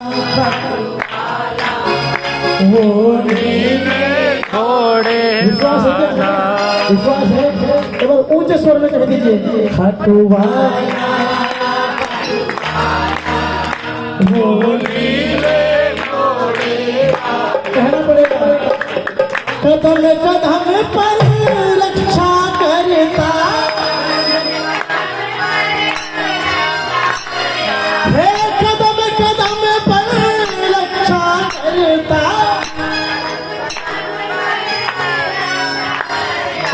वो थोड़े विश्वास है केवल ऊंचे स्वर में कह दीजिए खटुआ कहना पड़ेगा कदम कदम पर रक्षा करता है कदम कदम पर रक्षा करता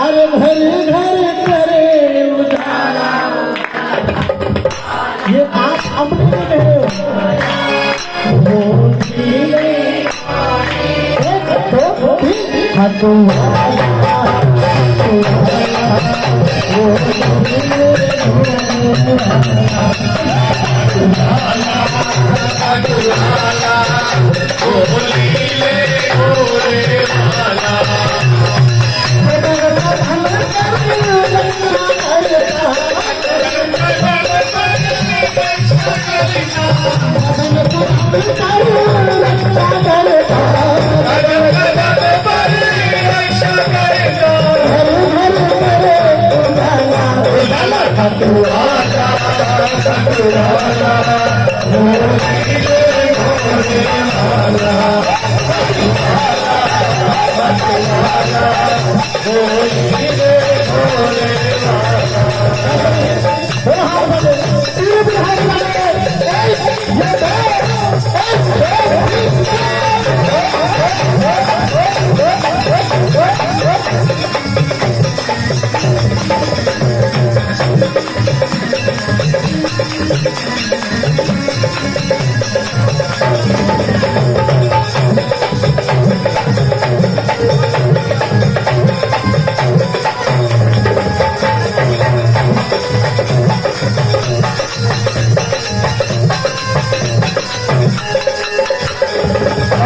अरे घर घर करे उजाला ये आप अपने में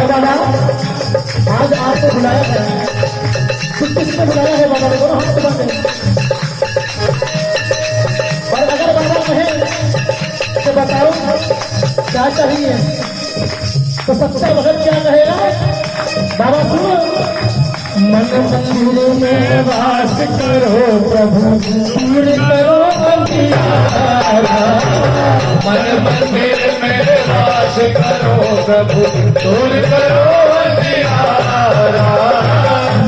कह रहे हो आज आपको बुलाया गया किसने बुलाया है बाबा को हाथ दबाते और अगर बाबा कहे तो बताओ क्या चाहिए तो सबसे वक्त क्या कहेगा बाबा सुनो मन मंदिर में वास करो प्रभु दूर करो अंधियारा मन मंदिर में वास करो प्रभु दूर करो अंधियारा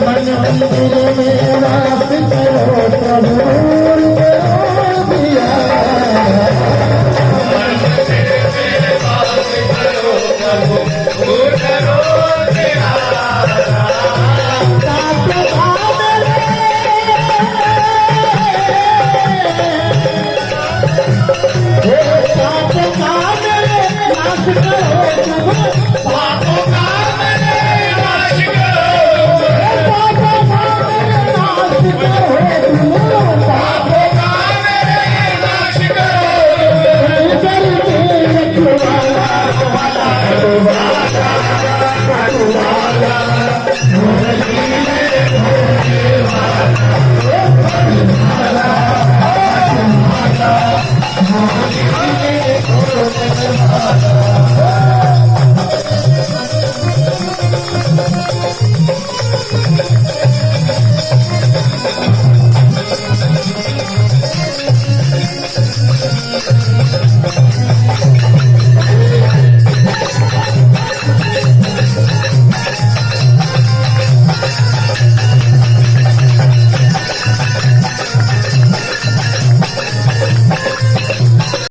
मन मंदिर में वास करो प्रभु दूर करो अंधियारा मन मंदिर में वास करो प्रभु दूर करो अंधियारा Let's go.